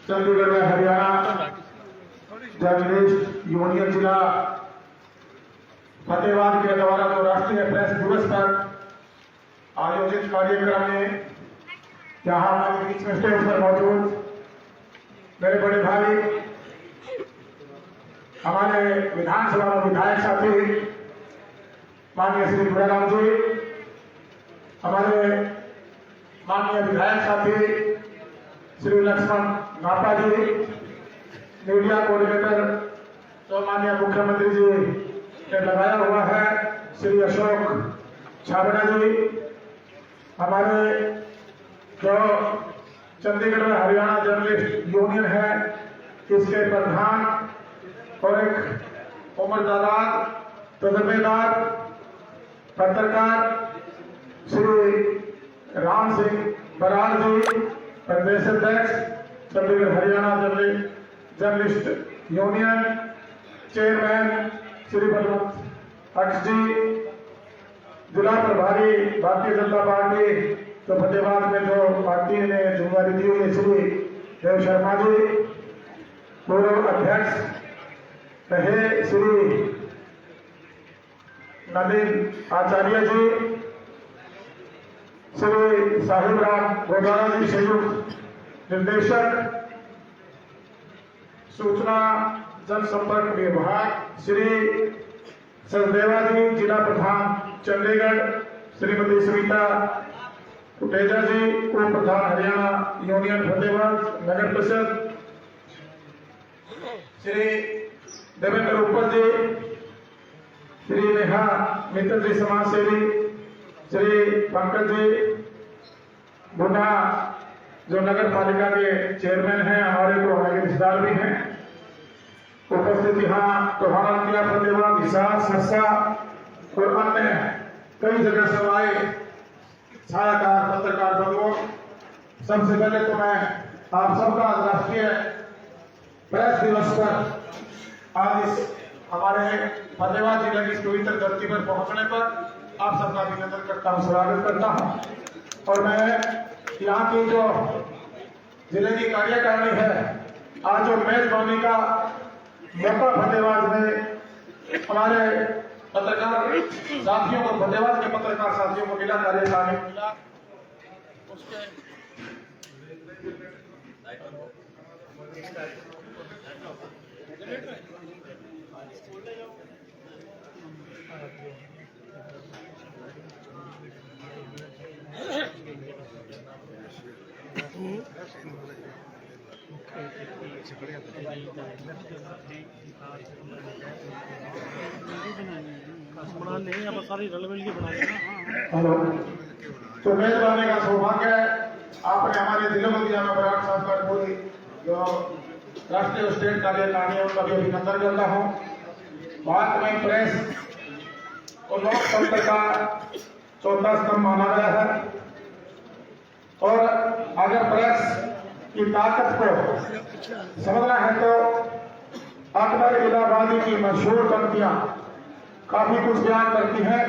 चंडीगढ़ में Haryana journalist union जिला फतेहाबाद के द्वारा जो राष्ट्रीय प्रेस दिवस पर आयोजित कार्यक्रम में यहाँ हमारे बीच में स्टेज पर मौजूद मेरे बड़े भाई हमारे विधानसभा में विधायक साथी माननीय श्री दुराराम जी, हमारे माननीय विधायक साथी श्री लक्ष्मण नापा जी, मीडिया कोऑर्डिनेटर जो माननीय मुख्यमंत्री जी ने लगाया हुआ है श्री अशोक छाबड़ा जी, हमारे जो चंडीगढ़ में हरियाणा जर्नलिस्ट यूनियन है इसके प्रधान और एक उम्रदाराज तजर्बेदार पत्रकार श्री राम सिंह बराड़ जी, प्रदेश अध्यक्ष Chandigarh Haryana journalist union, chairman Shri Balwant Haks ji, जिला प्रभारी भारतीय जनता पार्टी तो फतेहाबाद में जो पार्टी ने जिम्मेदारी दी हुई है श्री देव शर्मा जी, पूर्व अध्यक्ष रहे श्री नवीन आचार्य जी, श्री साहिब राम गोदारा जी संयुक्त निर्देशक सूचना जनसंपर्क विभाग, श्री सचदेवा जी जिला प्रधान चंडीगढ़, श्रीमती सुनीता कुटेजा जी उप प्रधान हरियाणा यूनियन फतेहाबाद नगर परिषद, श्री देवेंद्र उप्पर जी, श्री नेहा मित्र जी समाज सेवी, श्री पंकज जी बुना जो नगर पालिका के चेयरमैन हैं, हमारे तो हमारे रिश्तेदार भी हैं उपस्थित, यहाँ टोहाना फतेहाबाद हिसार सरसा और अन्य कई जगह से आए छायाकार पत्रकार बंधुओं, सबसे पहले तो मैं आप सबका राष्ट्रीय प्रेस दिवस पर आज इस हमारे फतेहाबाद जिले की इस पवित्र धरती पर पहुंचने पर आप सबका अभिनंदन करता हूं, स्वागत करता हूं। और मैं यहाँ की जो जिले की कार्यकारिणी है, आज जो मेजबानी का मौका फतेहाबाद में हमारे पत्रकार साथियों को, फतेहाबाद के पत्रकार साथियों को मिला, कार्यकारिणी मिला, उसके हेलो, तो मेजबानी का सौभाग्य है आपने हमारे दिलों में दिया। मैं बराड़ साहब का पूरी जो राष्ट्रीय और स्टेट कार्यकारिणी है उनका भी अभिनंदन करता हूँ। भारत में प्रेस और लोकतंत्र का चौथा स्तंभ माना गया है और अगर प्रेस की ताकत को समझना है तो अकबर इलाहाबादी की मशहूर पंक्तियां काफी कुछ बयान करती हैं।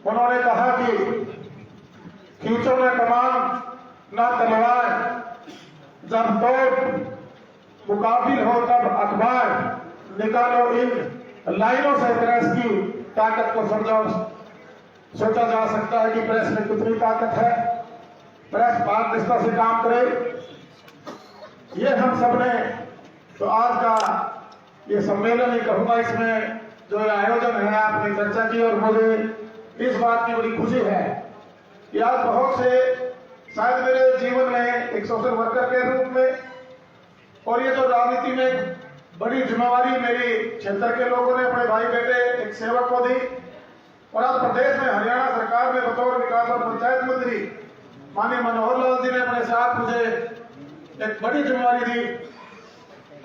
उन्होंने कहा कि खींचो न कमान न तलवार, जब तोप मुकाबिल हो तब अखबार, निकालो इन लाइनों से प्रेस की ताकत को समझो। सोचा जा सकता है कि प्रेस में कितनी ताकत है, प्रेस पारदर्शिता से काम करे। ये हम सबने तो आज का ये सम्मेलन ही कहूंगा, इसमें जो आयोजन है आपने चर्चा की और मुझे इस बात की बड़ी खुशी है कि आज बहुत से शायद मेरे जीवन में एक सोशल वर्कर के रूप में और ये जो राजनीति में बड़ी जिम्मेवारी मेरी क्षेत्र के लोगों ने अपने भाई बेटे एक सेवक को दी और आज प्रदेश में हरियाणा सरकार में बतौर विकास और पंचायत मंत्री माननीय मनोहर लाल जी ने अपने साथ मुझे एक बड़ी जिम्मेवारी दी।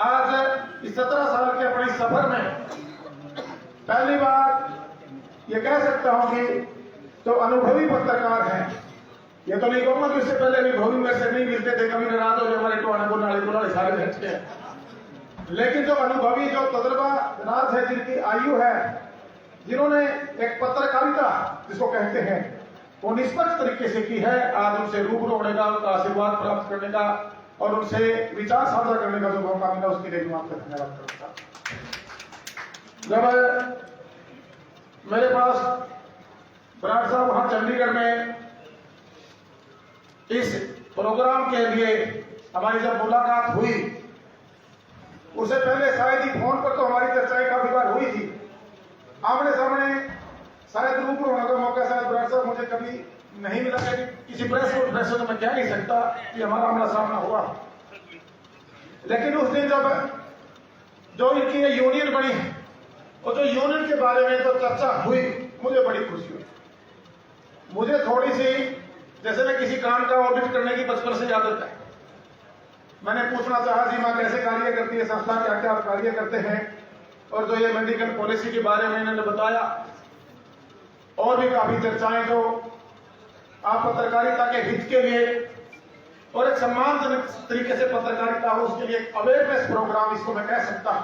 आज इस 17 साल के अपने सफर में पहली बार ये कह सकता हूं कि जो अनुभवी पत्रकार हैं, ये तो नहीं कहूंगा कि इससे पहले अनुभवी में से नहीं मिलते थे, कभी नाराज हो हमारे टोहाना को सारे बैठते हैं, लेकिन जो अनुभवी जो तजुर्बा नाज है, जिनकी आयु है, जिन्होंने एक पत्रकारिता जिसको कहते हैं वो निष्पक्ष तरीके से की है, आज उनसे रूबरू होने का, उनका आशीर्वाद प्राप्त करने का और उनसे विचार साझा करने का जो मौका मिला उसके लिए मैं आपका धन्यवाद करूंगा। जब मेरे पास बराड़ साहब वहां चंडीगढ़ में इस प्रोग्राम के लिए हमारी जब मुलाकात हुई, उससे पहले शायद ही फोन पर तो हमारी चर्चाएं काफी बार हुई थी, आमने सामने शायद रूबरू होने का मौका शायद बराड़ साहब मुझे कभी नहीं मिला। किसी प्रेस कॉन्फ्रेंस में तो मैं कह नहीं सकता कि हमारा आमना सामना हुआ, लेकिन उस दिन जब जो इनकी ये यूनियन बनी है और जो यूनियन के बारे में जो चर्चा हुई, मुझे बड़ी खुशी हुई। मुझे थोड़ी सी जैसे मैं किसी काम का ऑडिट करने की बचपन से आदत है, मैंने पूछना चाहा जी माँ कैसे कार्य करती है संस्था, क्या क्या कार्य करते हैं, और जो ये मेडिकल पॉलिसी के बारे में इन्होंने बताया, और भी काफी चर्चाएं जो आप पत्रकारिता के हित के लिए और एक सम्मानजनक तरीके से पत्रकारिता हो उसके लिए एक अवेयरनेस प्रोग्राम इसको मैं कह सकता हूं।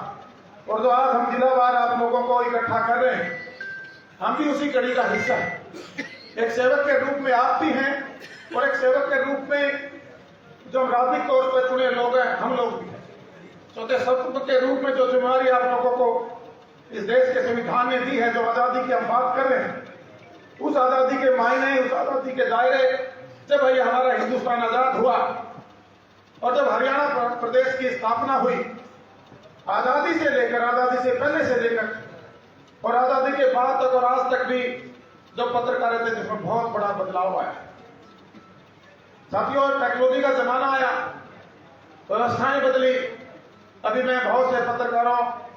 और जो आज हम जिलावार आप लोगों को इकट्ठा कर रहे हैं, हम भी उसी कड़ी का हिस्सा है। एक सेवक के रूप में आप भी हैं और एक सेवक के रूप में जो राजनीतिक तौर पर चुने लोग हैं हम लोग भी हैं। चौथे सत्व के रूप में जो जिम्मेवारी आप लोगों को इस देश के संविधान ने दी है, जो आजादी की हम बात कर रहे हैं, उस आजादी के मायने, उस आजादी के दायरे, जब भाई हमारा हिंदुस्तान आजाद हुआ और जब हरियाणा प्रदेश की स्थापना हुई, आजादी से लेकर, आजादी से पहले से लेकर और आजादी के बाद तक और आज तक भी जो पत्रकारिता है जिसमें बहुत बड़ा बदलाव आया। साथियों, टेक्नोलॉजी का जमाना आया, व्यवस्थाएं बदली। अभी मैं बहुत से पत्रकारों,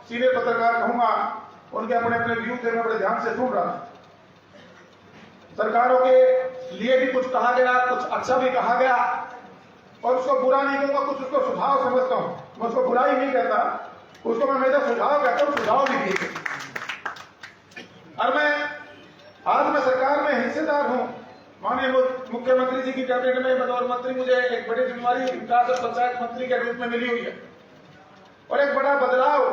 सीनियर पत्रकार कहूंगा, उनके अपने अपने व्यू थे, मैं बड़े ध्यान से सुन रहा था। सरकारों के लिए भी कुछ कहा गया, कुछ अच्छा भी कहा गया, और उसको बुरा नहीं कहूंगा, कुछ उसको सुझाव समझता हूं। मैं उसको बुराई नहीं कहता, उसको मैं हमेशा सुझाव कहता हूं, सुझाव भी दिए। और आज मैं सरकार में हिस्सेदार हूं। माननीय मुख्यमंत्री जी की कैबिनेट में बतौर मंत्री मुझे एक बड़ी जिम्मेवारी विकास और पंचायत मंत्री के रूप में मिली हुई है, और एक बड़ा बदलाव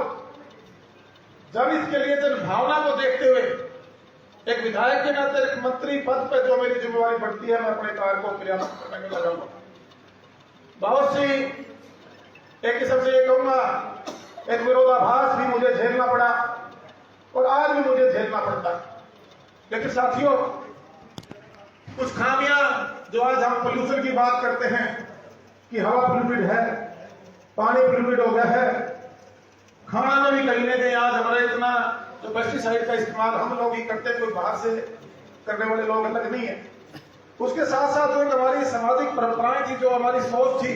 जब इसके लिए जन भावना को देखते हुए एक विधायक के नाते एक मंत्री पद पर जो मेरी जिम्मेवारी बढ़ती है, मैं अपने कार्य को क्रियान्वित करने में लगाऊंगा। बहुत सी एक किस्म से ये कहूंगा एक विरोधाभास भी मुझे झेलना पड़ा और आज भी मुझे झेलना पड़ता है। लेकिन साथियों, कुछ खामियां जो आज हम पोल्यूशन की बात करते हैं कि हवा पोल्यूटेड है, पानी पोल्यूटेड हो गया है, खाना में भी कहीं ना कहीं आज हमारा इतना जो पेस्टिसाइड का इस्तेमाल हम लोग ही करते, कोई बाहर से करने वाले लोग अलग नहीं है। उसके साथ साथ जो हमारी सामाजिक परंपराएं थी, जो हमारी सोच थी,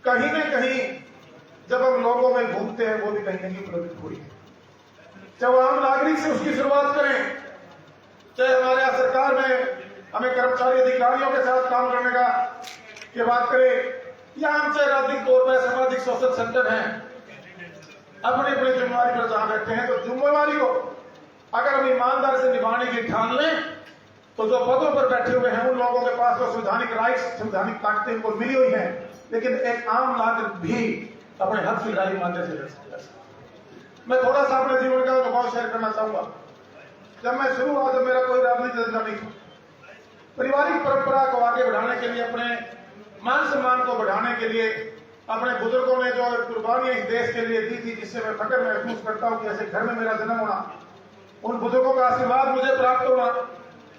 कहीं न कहीं जब हम लोगों में घूमते हैं वो भी कहीं न कहीं प्रभावित हुई। जब आम नागरिक से उसकी शुरुआत करें, चाहे हमारे यहाँ सरकार में हमें कर्मचारी अधिकारियों के साथ काम करने का की बात करें, या हम चाहे राजनीतिक तौर पर सामाजिक सोशल सेंटर हैं, अपनी अपनी जिम्मेवारी पर जहां बैठे हैं, तो जिम्मेवारी को अगर हम ईमानदार से निभाने की ठान लें, तो जो पदों पर बैठे हुए हैं उन लोगों के पास तो संवैधानिक राइट्स, संवैधानिक ताकतें उनको मिली हुई हैं, लेकिन एक आम नागरिक भी अपने हक की लड़ाई मानने से रह सकता है। मैं थोड़ा सा अपने जीवन का अनुभव शेयर करना चाहूंगा। जब मैं शुरू हुआ, जब मेरा कोई राजनीतिक धंधा नहीं था, पारिवारिक परंपरा को आगे बढ़ाने के लिए, अपने मान सम्मान को बढ़ाने के लिए, अपने बुजुर्गों ने जो कुर्बानियां इस देश के लिए दी थी, जिससे मैं फख्र महसूस करता हूं कि ऐसे घर में मेरा जन्म होना, उन बुजुर्गों का आशीर्वाद मुझे प्राप्त होना,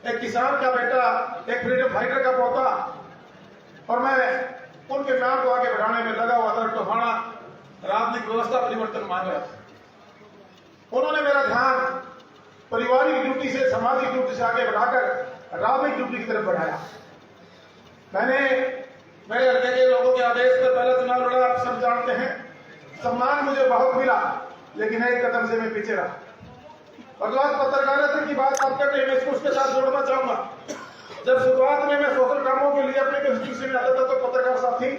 एक किसान का बेटा, एक फ्रीडम फाइटर का पोता, और मैं उनके नाम को आगे बढ़ाने में लगा हुआ था। टोहाना राजनीतिक व्यवस्था परिवर्तन मांग रहा था। उन्होंने मेरा ध्यान पारिवारिक ड्यूटी से, सामाजिक ड्यूटी से आगे बढ़ाकर राजनीतिक ड्यूटी की तरफ बढ़ाया। मैंने मेरे हल्के के लोगों के आदेश पर पहला चुनाव लड़ा, आप सब जानते हैं। सम्मान मुझे बहुत मिला, लेकिन एक कदम से मैं पीछे रहा। और जो आज पत्रकारिता की बात आप कर रहे हैं, मैं इसको उसके साथ जोड़ना चाहूंगा। जब शुरुआत में मैं सोशल कामों के लिए अपने कंस्टिट्यूंसी में आता था, तो पत्रकार साथी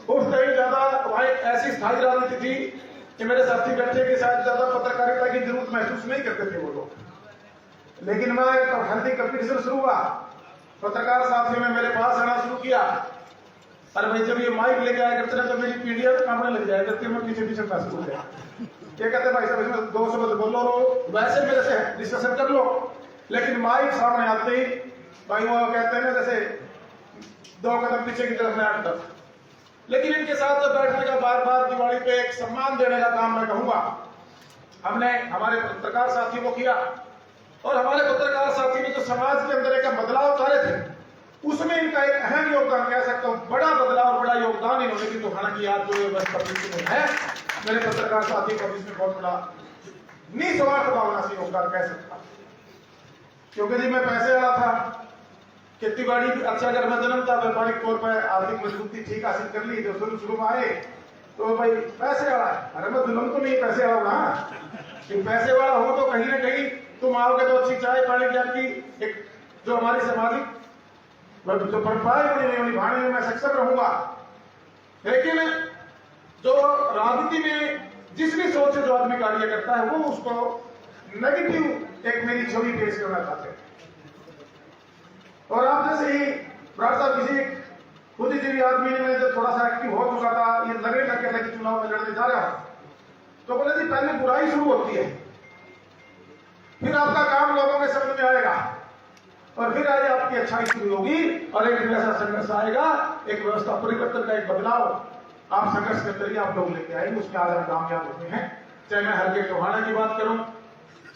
उस टाइम ज्यादा वहां एक ऐसी स्थायी राजनीति थी कि मेरे साथी बैठे के साथ ज्यादा पत्रकारिता की जरूरत महसूस नहीं करते थे वो लोग। लेकिन मैं हेल्थी कंपटीशन शुरू हुआ, पत्रकार साथियों ने मेरे पास आना शुरू किया। और भाई जब ये माइक लेके आया करते ना, तो मेरी पीढ़ियां कामने लग जाया करती, मैं पीछे पीछे महसूस हो गया। ये कहते भाई साहब इसमें 2 शब्द बोलो, वैसे मेरे से डिस्कशन कर लो, लेकिन माइक सामने आते ही भाई वो कहते हैं ना, जैसे 2 कदम पीछे की तरफ मैं हटता। लेकिन इनके साथ तो बैठने का बार बार दिवाली पे एक सम्मान देने का काम मैं कहूंगा हमने हमारे पत्रकार साथियों को किया, और हमारे पत्रकार साथी ने जो समाज के अंदर एक बदलाव चाहे थे उसमें इनका एक अहम योगदान कह सकता हूं, बड़ा बदलाव, बड़ा योगदान इन्होंने, किंतु हालांकि आज जो परिस्थिति में है मेरे पत्रकार साथी को इसमें बहुत बड़ा निस्वार्थ भावना से योगदान कह सकता, क्योंकि जी मैं पैसे वाला था, खेती बाड़ी अच्छा अगर मैं जन्म था, व्यापारिक तौर पर आर्थिक मजबूती ठीक हासिल कर ली, जो शुरू में आए तो भाई पैसे वाला है, अरे मैं जुल्म तो नहीं पैसे वाला ना, कि पैसे वाला हो तो कहीं ना कहीं तुम आओगे तो अच्छी चाय पानी की आपकी एक जो हमारी सामाजिक जो परंपराएं निभाने में मैं सक्षम रहूंगा। लेकिन जो राजनीति में जिस भी सोच से जो आदमी कार्य करता है वो उसको नेगेटिव एक मेरी छवि पेश करना चाहते हैं। और आप जैसे ही बराड़ साहब किसी बुद्धिजीवी आदमी में जब थोड़ा सा एक्टिव हो चुका था, ये लगने लग गया था कि चुनाव में लड़ने जा रहा हूं, तो बोले जी पहले बुराई शुरू होती है, फिर आपका काम लोगों के समझ में आएगा, और फिर आगे आपकी अच्छाई शुरू होगी और एक ऐसा संघर्ष आएगा, एक व्यवस्था परिवर्तन का एक बदलाव आप संघर्ष के जरिए आप लोग लेके आएंगे, उसके आज हम कामयाब होते हैं। चाहे मैं हरके टोहाना की बात करूं,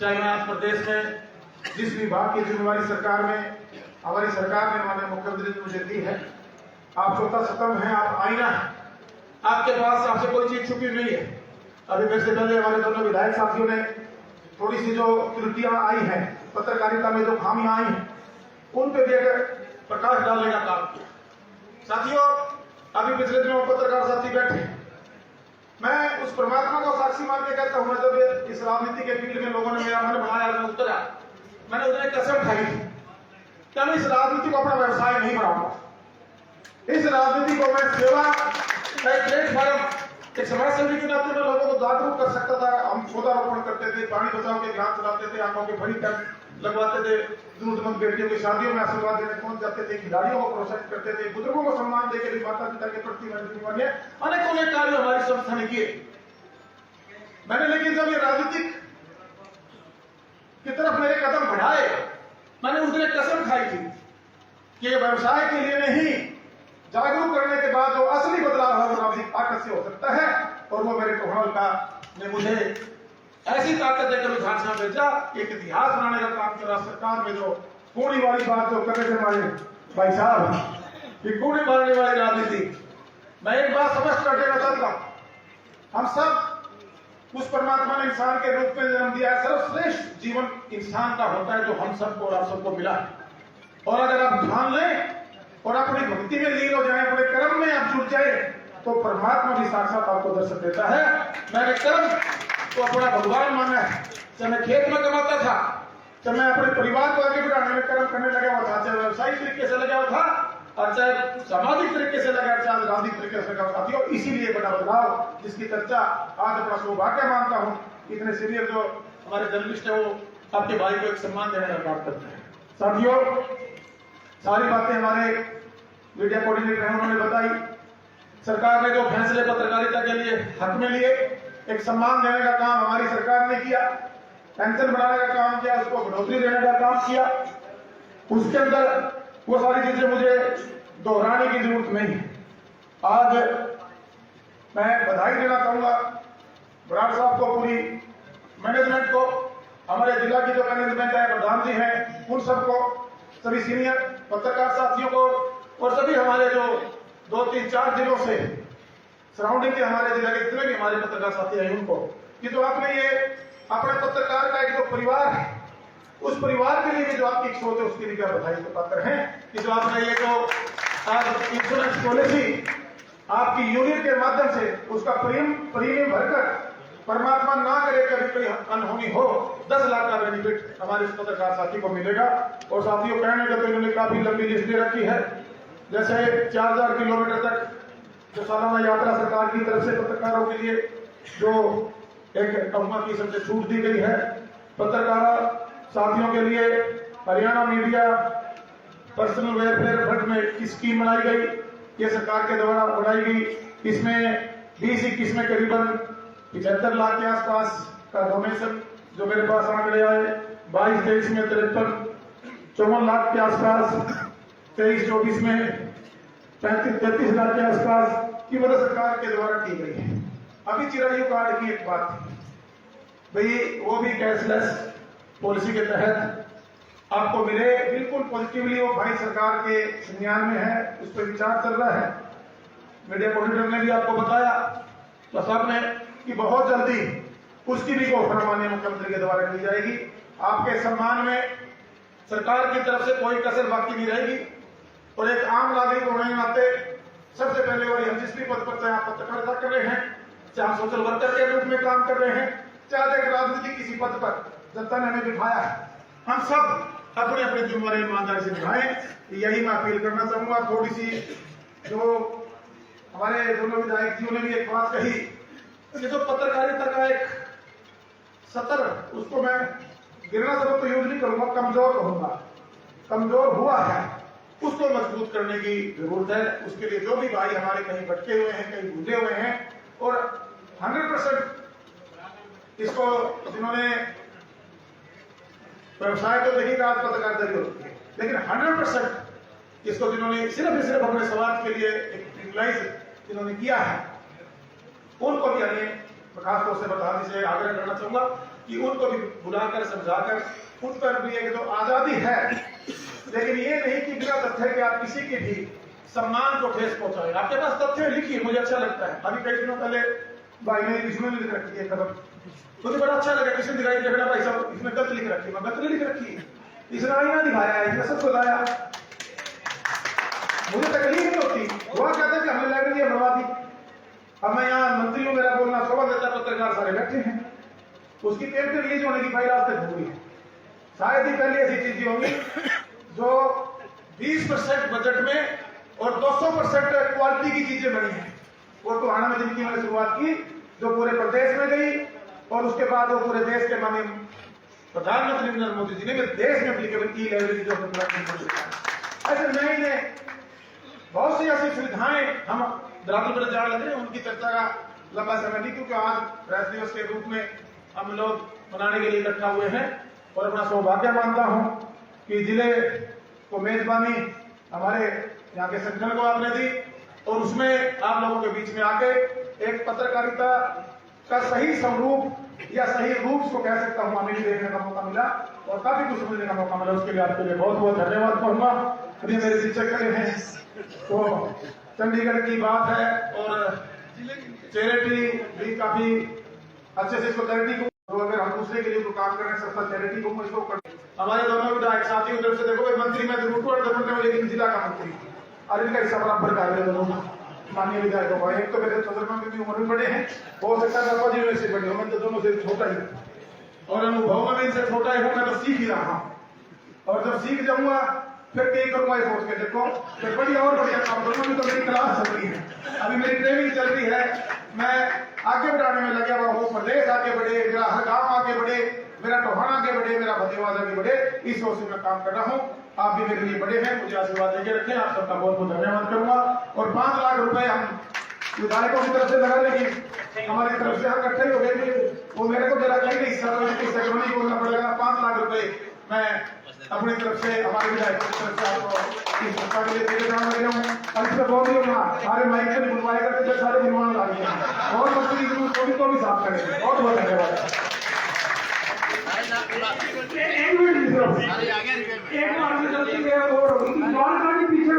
चाहे मैं आज प्रदेश में जिस विभाग की जिम्मेवारी सरकार में हमारी सरकार ने माननीय मुख्यमंत्री ने मुझे दी है, आप श्रोता सतम हैं, आप आईना है, आपके पास आपसे कोई चीज छुपी नहीं है। अभी मेरे से पहले हमारे दोनों विधायक साथियों ने थोड़ी सी जो त्रुटियां आई हैं, पत्रकारिता में जो खामियां आई हैं, उन पे भी अगर प्रकाश डालने का काम किया। साथियों, अभी पिछले दिनों पत्रकार साथी बैठे, मैं उस परमात्मा को साक्षी मान के कहता हूं, जब इस राजनीति के फील्ड में लोगों ने मेरा मन बनाया, मैं उतरा, मैंने उन्हें कसम खाई थी कि मैं इस राजनीति को अपना व्यवसाय नहीं बनाऊंगा, इस राजनीति को मैं सेवा का एक प्लेटफॉर्म, एक समाज सेवी के नाते में लोगों को जागरूक कर सकता था। हम पौधारोपण करते थे, पानी बचाओ के अभियान चलाते थे, आंखों के भरी कैंप लगवाते थे, जरूरतमंद बेटियों की शादियों में आशीर्वाद देने पहुंच जाते थे, खिलाड़ियों को प्रोत्साहित करते थे, बुजुर्गों को सम्मान देकर भी माता पिता के प्रति अनेकों अनेक कार्य हमारी संस्था ने किए। मैंने लेकिन जब ये राजनीतिक की तरफ मेरे कदम बढ़ाए, मैंने उस दिन कसम खाई थी कि ये व्यवसाय के लिए नहीं, जागरूक करने के बाद जो असली बदलाव है वो राजनीतिक ताकत से हो सकता है, और वो मेरे टोहाल का ने मुझे ऐसी ताकत देकर उठाना भेजा, एक इतिहास बनाने का काम करा। सरकार में जो कूड़ी वाली बात जो कर रहे थे हमारे भाई साहब, कि कूड़ी मारने वाली राजनीति, मैं एक बात समझ कर देना चाहता हूं, हम सब उस परमात्मा ने इंसान के रूप में जन्म दिया है, सर्वश्रेष्ठ जीवन इंसान का होता है जो हम सबको और आप सबको मिला है। और अगर आप ध्यान लें और अपनी भक्ति में लीन हो जाए, अपने कर्म में आप जुट जाए, तो परमात्मा भी साक्षात आपको दर्शन देता है। मैंने कर्म तो अपना भगवान माना है, चाहे मैं खेत में कमाता था, चाहे मैं अपने परिवार को आगे बढ़ाने में कर्म करने लगा हुआ था, चाहे व्यवसायिक तरीके से लगा हुआ था, और चाहे सामाजिक तरीके से लगा, चाहे राजनीतिक तरीके से लगा साथियों, इसीलिए बड़ा बदलाव जिसकी चर्चा आज अपना सौभाग्य मानता हूं, इतने सीनियर जो हमारे जर्नलिस्ट है वो आपके भाई को एक सम्मान देने का काम करते हैं। साथियों, सारी बातें हमारे मीडिया कोऑर्डिनेटर हैं उन्होंने बताई। सरकार ने जो फैसले पत्रकारिता के लिए हक में लिए, एक सम्मान देने का काम हमारी सरकार ने किया, पेंशन बढ़ाने का काम किया, उसको बढ़ोतरी देने का काम किया, उसके अंदर वो सारी चीजें मुझे दोहराने की जरूरत नहीं है। आज मैं बधाई देना चाहूंगा बराड़ साहब को, पूरी मैनेजमेंट को, हमारे जिला की जो मैनेजमेंट है, प्रधान जी हैं, उन सबको, सभी सीनियर पत्रकार साथियों को, और सभी हमारे जो 2, 3, 4 जिलों से सराउंडिंग के हमारे जिला के जितने भी हमारे पत्रकार साथी हैं उनको, कि जो आपने ये अपने पत्रकार का एक जो परिवार है, उस परिवार के लिए भी जो आपकी सोच है उसके लिए क्या बधाई के पात्र हैं, कि जो आपने ये जो आज इंश्योरेंस पॉलिसी आपकी यूनियन के माध्यम से उसका प्रीमियम भरकर, परमात्मा ना करे कभी कोई अनहोनी हो, 10 लाख का बेनिफिट हमारे इस पत्रकार साथी को मिलेगा। और साथियों, कहने का तो इन्होंने काफी लंबी लिस्ट दे रखी है, जैसे 4000 किलोमीटर तक जो सालाना यात्रा सरकार की तरफ से पत्रकारों के लिए जो एक कहूंगा की सबसे छूट दी गई है, पत्रकार साथियों के लिए Haryana media personal welfare fund में की स्कीम बनाई गई, ये सरकार के द्वारा बनाई गई। इसमें 20-21 में करीबन 75 लाख के आसपास का डोनेशन जो मेरे पास आंकड़े आए, 22-23 में 53-54 लाख के आसपास, 23-24 में 35-33 लाख के आसपास, कि मतलब सरकार के द्वारा की गई है। अभी चिरायु कार्ड की एक बात थी भाई, वो भी कैशलेस पॉलिसी के तहत आपको मिले, बिल्कुल पॉजिटिवली वो भाई सरकार के संज्ञान में है, उस पर विचार चल रहा है। मीडिया कोऑर्डिनेटर ने भी आपको बताया तो सब ने कि बहुत जल्दी उसकी भी घोषणा माननीय मुख्यमंत्री के द्वारा की जाएगी। आपके सम्मान में सरकार की तरफ से कोई कसर बाकी नहीं रहेगी। और एक आम नागरिक होने के नाते सबसे पहले वही, हम जिस भी पद पर, चाहे आप पत्रकारिता कर रहे हैं, चाहे आप सोशल वर्कर के रूप में काम कर रहे हैं, चाहे एक राजनीतिक किसी पद पर जनता ने हमें बिठाया है, हम सब अपने अपने जिम्मेदारी ईमानदारी से निभाएं। यही मैं अपील करना चाहूंगा। थोड़ी सी जो हमारे दोनों विधायक जियों ने भी एक बात कही, ये तो पत्रकारिता का एक सतर, उसको मैं गिरना शब्द तो यूज नहीं करूंगा, कमजोर कहूंगा, कमजोर हुआ है, उसको मजबूत करने की जरूरत है। उसके लिए जो भी भाई हमारे कहीं भटके हुए हैं, कहीं भूले हुए हैं, और 100% इसको जिन्होंने व्यवसाय तो देखिए आज पत्रकारिता भी होती है, लेकिन 100% इसको जिन्होंने सिर्फ अपने समाज के लिए एक यूटिलाइज जिन्होंने किया है, उनको भी हमें खास तौर से बताने से आग्रह करना चाहूंगा कि उनको भी बुलाकर समझाकर उन पर भी एक जो आजादी है, लेकिन ये नहीं कि बिना तथ्य के आप किसी के भी सम्मान को ठेस पहुंचाए। आपके पास तथ्य लिखिए, मुझे अच्छा लगता है। अभी कई दिनों पहले भाई ने इसमें लिख रखी है खबर, मुझे बड़ा अच्छा लगा, किसी ने दिखाई देखना भाई साहब इसमें गलत लिख रखी है, मैं गलत लिख रखी है, इसने आईना दिखाया है, इसने सब बताया, मुझे तकलीफ नहीं होती। वो कहते हैं कि हमने लाइब्रेरी बनवा दी, अब मैं यहाँ मंत्री हूँ, मेरा बोलना शोभा देता, पत्रकार सारे बैठे हैं, उसकी टेप रिलीज होने की फाइल आज तक हुई है। शायद ही पहले ऐसी चीजें होंगी जो 20% बजट में और 200% क्वालिटी की चीजें बनी है। वो टोहाना में जिनकी मैंने शुरुआत की, जो पूरे प्रदेश में गई, और उसके बाद वो पूरे देश के माननीय प्रधानमंत्री नरेंद्र मोदी जी ने देश में एप्लीकेबल की लाइब्रेरी जो ऐसे नए नए बहुत सी ऐसी सुविधाएं हम धरातल पर जाने लगे। उनकी चर्चा का लंबा समय नहीं, क्योंकि आज प्रेस दिवस के रूप में हम लोग मनाने के लिए इकट्ठा हुए हैं, और अपना सौभाग्य मानता हूं कि जिले को मेजबानी हमारे यहाँ के संगठन को आपने दी, और उसमें आप लोगों के बीच में आके एक पत्रकारिता का सही स्वरूप या सही रूप को कह सकता हूँ हमें भी देखने का मौका मिला, और काफी कुछ समझने का मौका मिला। उसके लिए आपके लिए बहुत बहुत धन्यवाद कहूंगा। अभी मेरे शिक्षक करें हैं तो चंडीगढ़ की बात है, और चैरिटी भी काफी अच्छे से इसको चैरिटी को, तो अगर हम दूसरे के लिए तो काम कर रहे हैं, सबका चैरिटी को इसको कर, हमारे दोनों विधायक साथियों तरफ से देखो, मंत्री में जरूर लेकिन जिला का मंत्री, और इनका हिस्सा बराबर कर रहे दोनों माननीय विधायकों का। एक तो मेरे चंद्रमा की उम्र में बड़े हैं, हो सकता है बाबा जी से बड़े हो, मैं तो दोनों से छोटा ही, और अनुभव में इनसे छोटा ही हूँ, मैं तो सीख ही रहा हूँ, और जब सीख जाऊंगा फिर कई करूंगा सोच के देखो, फिर बढ़िया और बढ़िया काम करूंगा। तो मेरी क्लास चल रही है, अभी मेरी ट्रेनिंग चल रही है, मैं आगे बढ़ाने में लगा हुआ हूँ, प्रदेश आगे बढ़े, मेरा हर गांव आगे बढ़े, मेरा टोहाना आगे बढ़े, मेरा भतीवाद आगे बढ़े, इस सोच से मैं काम कर रहा हूँ। आप भी मेरे लिए बड़े हैं, मुझे आशीर्वाद देके रखें, आप सबका बहुत बहुत धन्यवाद करूंगा। और 5 लाख रुपए हम विधायकों की तरफ से लगाने की हमारी तरफ से हम इकट्ठे हो गए, वो मेरे को जरा कहीं नहीं बोलना पड़ेगा। 5 लाख रुपए मैं अपनी तरफ से, हमारे विधायकों की तरफ से आपको इस संस्था के लिए देने जाने लगा हूँ। और इसमें बहुत ही होगा, सारे माइक से बुलवाए करते थे, सारे बुलवाने लगे हैं, और मंत्री को भी साफ करेंगे। बहुत बहुत धन्यवाद। एक मिनट, एक बार पीछे